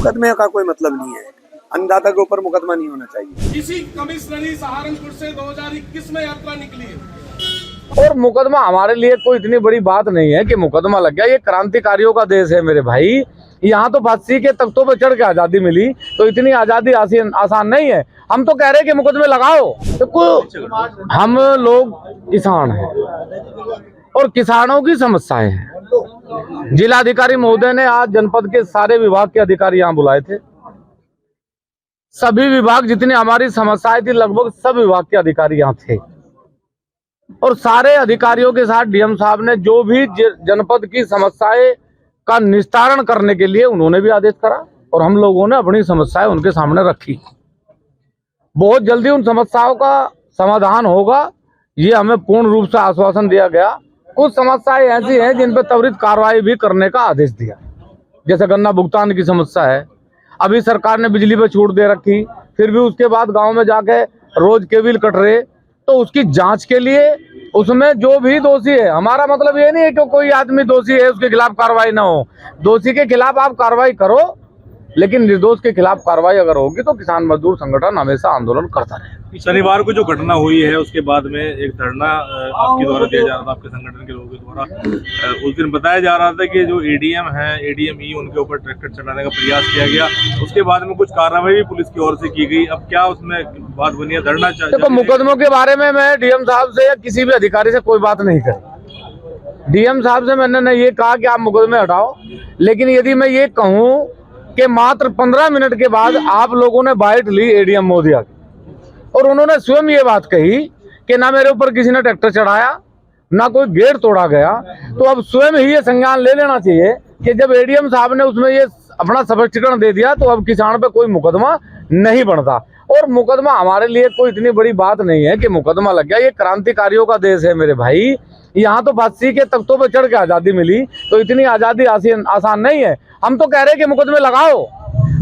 मुकदमे का कोई मतलब नहीं है, अन्नदाता के ऊपर मुकदमा नहीं होना चाहिए। इसी कमिश्नरी सहारनपुर से 2021 में यात्रा निकली है और मुकदमा हमारे लिए कोई इतनी बड़ी बात नहीं है कि मुकदमा लग गया। ये क्रांतिकारियों का देश है मेरे भाई। यहाँ तो फांसी के तख्तों पर चढ़ के आजादी मिली, तो इतनी आजादी आसान नहीं है। हम तो कह रहे हैं कि मुकदमे लगाओ। तो हम लोग किसान हैं और किसानों की समस्याएं हैं। जिलाधिकारी महोदय ने आज जनपद के सारे विभाग के अधिकारी यहाँ बुलाए थे। सभी विभाग जितनी हमारी समस्याएं थी, लगभग सब विभाग के अधिकारी यहाँ थे और सारे अधिकारियों के साथ डीएम साहब ने जो भी जनपद की समस्याएं का निस्तारण करने के लिए उन्होंने भी आदेश करा और हम लोगों ने अपनी समस्याएं उनके सामने रखी। बहुत जल्दी उन समस्याओं का समाधान होगा, ये हमें पूर्ण रूप से आश्वासन दिया गया। कुछ समस्याएं ऐसी हैं जिन पर त्वरित कार्रवाई भी करने का आदेश दिया, जैसे गन्ना भुगतान की समस्या है। अभी सरकार ने बिजली पे छूट दे रखी, फिर भी उसके बाद गाँव में जाके रोज केबिल कट रहे, तो उसकी जांच के लिए उसमें जो भी दोषी है, हमारा मतलब ये नहीं है कि कोई आदमी दोषी है उसके खिलाफ कार्रवाई ना हो। दोषी के खिलाफ आप कार्रवाई करो, लेकिन निर्दोष के खिलाफ कार्रवाई अगर होगी तो किसान मजदूर संगठन हमेशा आंदोलन करता रहे। शनिवार को जो घटना हुई है उसके बाद में एक धरना आपके द्वारा दिया जा रहा था, आपके संगठन के लोगों के द्वारा। उस दिन बताया जा रहा था कि जो एडीएम है, एडीएमई, उनके ऊपर ट्रैक्टर चलाने का प्रयास किया गया। उसके बाद में कुछ कार्रवाई भी पुलिस की ओर से की गई। अब क्या उसमें बात बनी है? धरना देखो, मुकदमों के बारे में मैं डीएम साहब से या किसी भी अधिकारी से कोई बात नहीं करी। डीएम साहब से मैंने न ये कहा कि आप मुकदमे हटाओ, लेकिन यदि मैं ये कहूँ कि मात्र 15 मिनट के बाद आप लोगों ने बाइट ली एडीएम मोदिया की और उन्होंने स्वयं ये बात कही कि ना मेरे ऊपर किसी ने ट्रैक्टर चढ़ाया, ना कोई गेट तोड़ा गया, तो अब स्वयं ही ये संज्ञान ले लेना चाहिए कि जब एडीएम साहब ने उसमें ये अपना स्पष्टीकरण दे दिया तो अब किसान पे कोई मुकदमा नहीं बनता। और मुकदमा हमारे लिए कोई इतनी बड़ी बात नहीं है कि मुकदमा लग गया। ये क्रांतिकारियों का देश है मेरे भाई। यहाँ तो फांसी के तख्तों पर चढ़ के आजादी मिली, तो इतनी आजादी आसान नहीं है। हम तो कह रहे हैं कि मुकदमे लगाओ,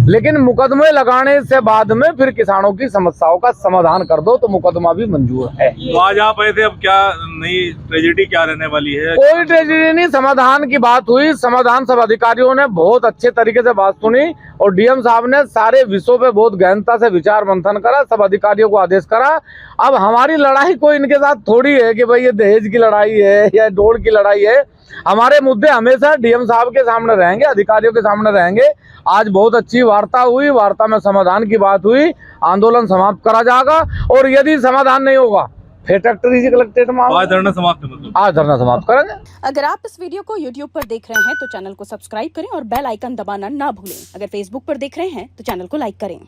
लेकिन मुकदमे लगाने से बाद में फिर किसानों की समस्याओं का समाधान कर दो तो मुकदमा भी मंजूर है। तो आज आप आए थे, अब क्या नई ट्रेजेडी क्या रहने वाली है? कोई ट्रेजेडी नहीं, समाधान की बात हुई। समाधान सब अधिकारियों ने बहुत अच्छे तरीके से बात सुनी और डीएम साहब ने सारे विषयों पे बहुत गहनता से विचार मंथन करा, सब अधिकारियों को आदेश करा। अब हमारी लड़ाई कोई इनके साथ थोड़ी है कि भाई ये दहेज की लड़ाई है या डोल की लड़ाई है। हमारे मुद्दे हमेशा डीएम साहब के सामने रहेंगे, अधिकारियों के सामने रहेंगे। आज बहुत अच्छी वार्ता हुई, वार्ता में समाधान की बात हुई, आंदोलन समाप्त करा जाएगा और यदि समाधान नहीं होगा फिर ट्रैक्टर कलेक्ट्रेट में आज धरना समाप्त, मतलब आज धरना समाप्त करेंगे। अगर आप इस वीडियो को YouTube पर देख रहे हैं तो चैनल को सब्सक्राइब करें और बेल आइकन दबाना ना भूलें। अगर Facebook पर देख रहे हैं तो चैनल को लाइक करें।